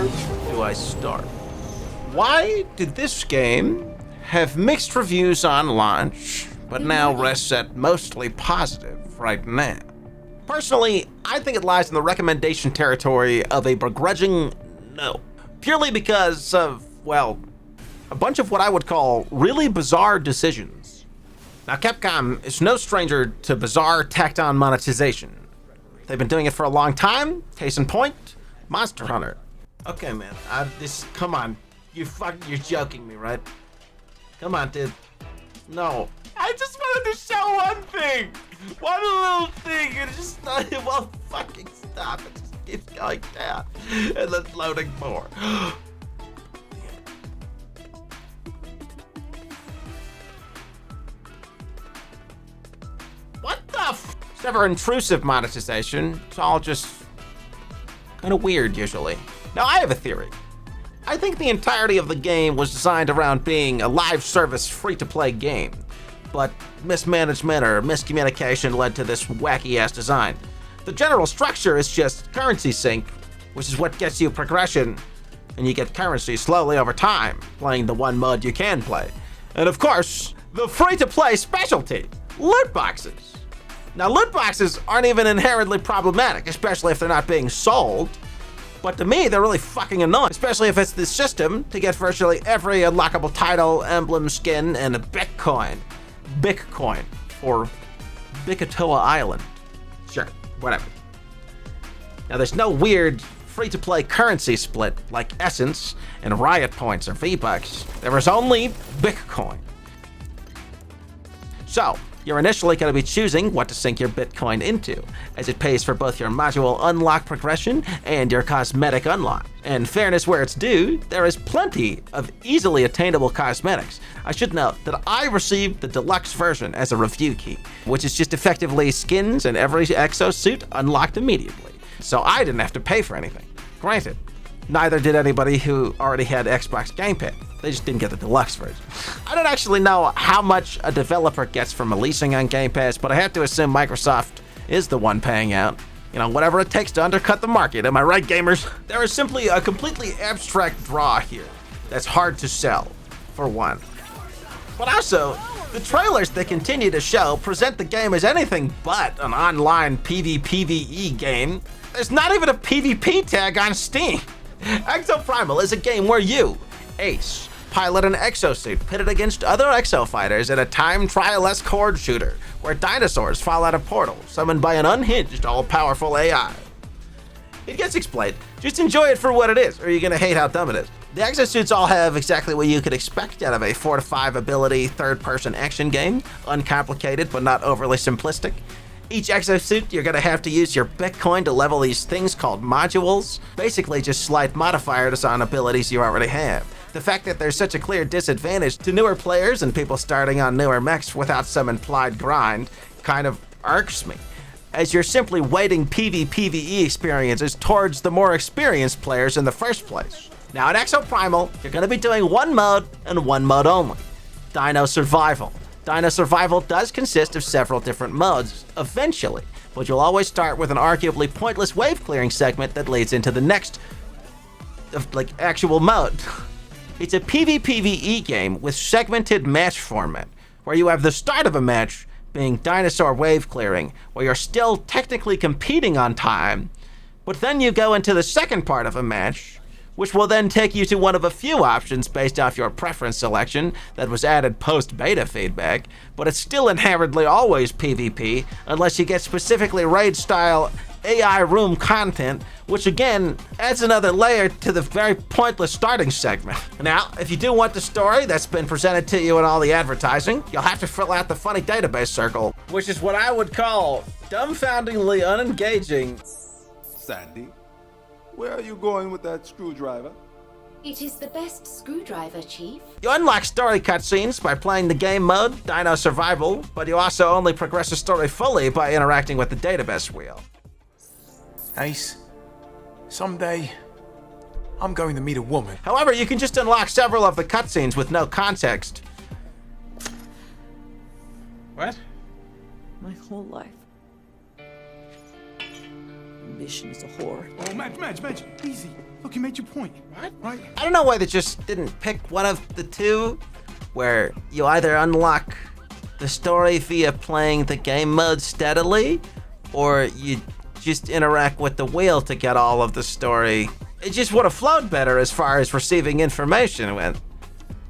where do I start? Why did this game have mixed reviews on launch, but now rests at mostly positive right now? Personally, I think it lies in the recommendation territory of a begrudging no. Purely because of, well, a bunch of what I would call really bizarre decisions. Now, Capcom is no stranger to bizarre tacked-on monetization. They've been doing it for a long time. Case in point, Monster Hunter. Okay, man, come on. You're joking me, right? Come on, dude. No. I just wanted to show one thing. One little thing, and it's just not, it won't fucking stop. It just keeps going down. And then loading more. What the f? It's never intrusive monetization. It's all just kind of weird, usually. Now, I have a theory. I think the entirety of the game was designed around being a live service free-to-play game, but mismanagement or miscommunication led to this wacky-ass design. The general structure is just currency sync, which is what gets you progression, and you get currency slowly over time, playing the one mode you can play. And of course, the free-to-play specialty, loot boxes. Now, loot boxes aren't even inherently problematic, especially if they're not being sold. But to me, they're really fucking annoying, especially if it's the system to get virtually every unlockable title, emblem, skin, and a Bitcoin. Bitcoin, or Bikatoa Island. Sure, whatever. Now, there's no weird free-to-play currency split like Essence and Riot Points or V-Bucks. There is only Bitcoin. So, you're initially going to be choosing what to sink your Bitcoin into, as it pays for both your module unlock progression and your cosmetic unlock. And fairness where it's due, there is plenty of easily attainable cosmetics. I should note that I received the deluxe version as a review key, which is just effectively skins and every exosuit unlocked immediately. So I didn't have to pay for anything. Granted, neither did anybody who already had Xbox Game Pass. They just didn't get the deluxe version. I don't actually know how much a developer gets from releasing on Game Pass, but I have to assume Microsoft is the one paying out. You know, whatever it takes to undercut the market. Am I right, gamers? There is simply a completely abstract draw here that's hard to sell, for one. But also, the trailers they continue to show present the game as anything but an online PvPvE game. There's not even a PvP tag on Steam. EXOPRIMAL is a game where you, Ace, pilot an exosuit pitted against other exo fighters in a time trial-esque horde shooter where dinosaurs fall out of portals summoned by an unhinged, all-powerful AI. It gets explained. Just enjoy it for what it is, or you're gonna hate how dumb it is. The exosuits all have exactly what you could expect out of a 4 to 5 ability third-person action game, uncomplicated but not overly simplistic. Each exosuit, you're gonna have to use your Bitcoin to level these things called modules, basically just slight modifiers on abilities you already have. The fact that there's such a clear disadvantage to newer players and people starting on newer mechs without some implied grind kind of irks me, as you're simply weighting PvPvE experiences towards the more experienced players in the first place. Now at EXOPRIMAL, you're gonna be doing one mode and one mode only, Dino Survival. Dino Survival does consist of several different modes, eventually, but you'll always start with an arguably pointless wave clearing segment that leads into the next, actual mode. It's a PvPvE game with segmented match format, where you have the start of a match being dinosaur wave clearing, where you're still technically competing on time, but then you go into the second part of a match, which will then take you to one of a few options based off your preference selection that was added post-beta feedback, but it's still inherently always PvP unless you get specifically raid-style AI room content, which again adds another layer to the very pointless starting segment. Now, if you do want the story that's been presented to you in all the advertising, you'll have to fill out the funny database circle, which is what I would call dumbfoundingly unengaging. Sandy, where are you going with that screwdriver? It is the best screwdriver, Chief. You unlock story cutscenes by playing the game mode, Dino Survival, but you also only progress the story fully by interacting with the database wheel. Ace, someday, I'm going to meet a woman. However, you can just unlock several of the cutscenes with no context. What? My whole life. Ambition is a whore. Oh, Madge, easy. Look, you made your point. What? Right? I don't know why they just didn't pick one of the two, where you either unlock the story via playing the game mode steadily, or you just interact with the wheel to get all of the story. It just would have flowed better as far as receiving information went.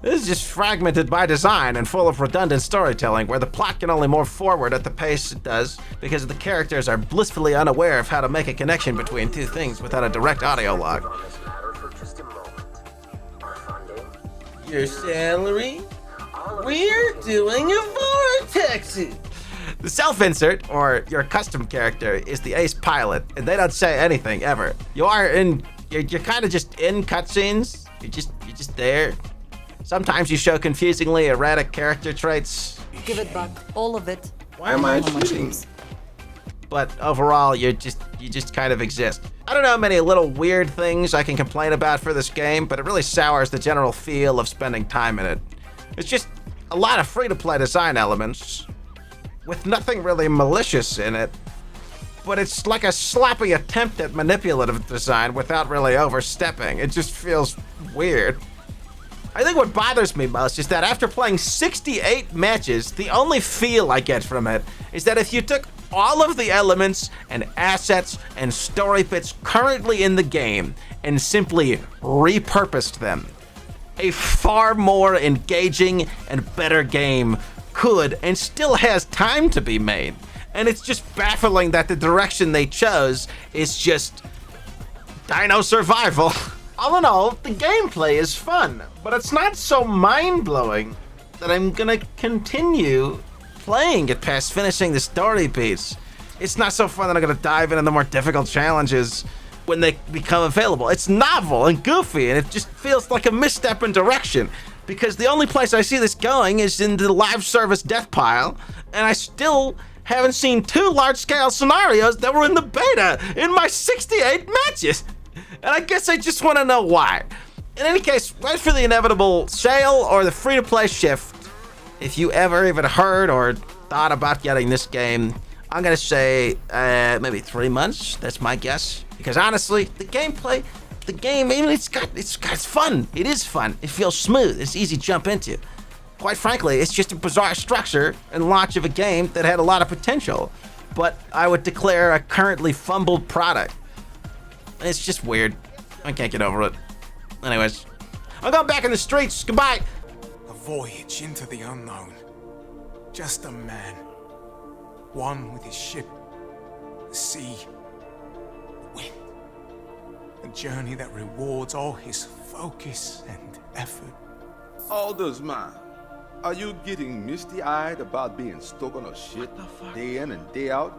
This is just fragmented by design and full of redundant storytelling, where the plot can only move forward at the pace it does because the characters are blissfully unaware of how to make a connection between two things without a direct audio log. Your salary? We're doing a vortex. The self-insert, or your custom character, is the ace pilot, and they don't say anything ever. You're kind of just in cutscenes. You're just there. Sometimes you show confusingly erratic character traits. Give it back. All of it. Why am I shooting? But overall, you just kind of exist. I don't know many little weird things I can complain about for this game, but it really sours the general feel of spending time in it. It's just a lot of free-to-play design elements, with nothing really malicious in it, but it's like a sloppy attempt at manipulative design without really overstepping. It just feels weird. I think what bothers me most is that after playing 68 matches, the only feel I get from it is that if you took all of the elements and assets and story bits currently in the game and simply repurposed them, a far more engaging and better game could and still has time to be made. And it's just baffling that the direction they chose is just Dino survival. All in all, the gameplay is fun, but it's not so mind-blowing that I'm gonna continue playing it past finishing the story beats. It's not so fun that I'm gonna dive into the more difficult challenges when they become available. It's novel and goofy, and it just feels like a misstep in direction, because the only place I see this going is in the live service death pile, and I still haven't seen 2 large-scale scenarios that were in the beta in my 68 matches. And I guess I just want to know why. In any case, wait for the inevitable sale or the free-to-play shift. If you ever even heard or thought about getting this game, I'm gonna say maybe 3 months. That's my guess. Because honestly, the gameplay, the game, even it's fun. It is fun. It feels smooth. It's easy to jump into. Quite frankly, it's just a bizarre structure and launch of a game that had a lot of potential, but I would declare a currently fumbled product. It's just weird. I can't get over it. Anyways, I'm going back in the streets. Goodbye. A voyage into the unknown. Just a man. One with his ship, the sea, the wind. A journey that rewards all his focus and effort. Aldersman, are you getting misty-eyed about being stuck on a ship day in and day out?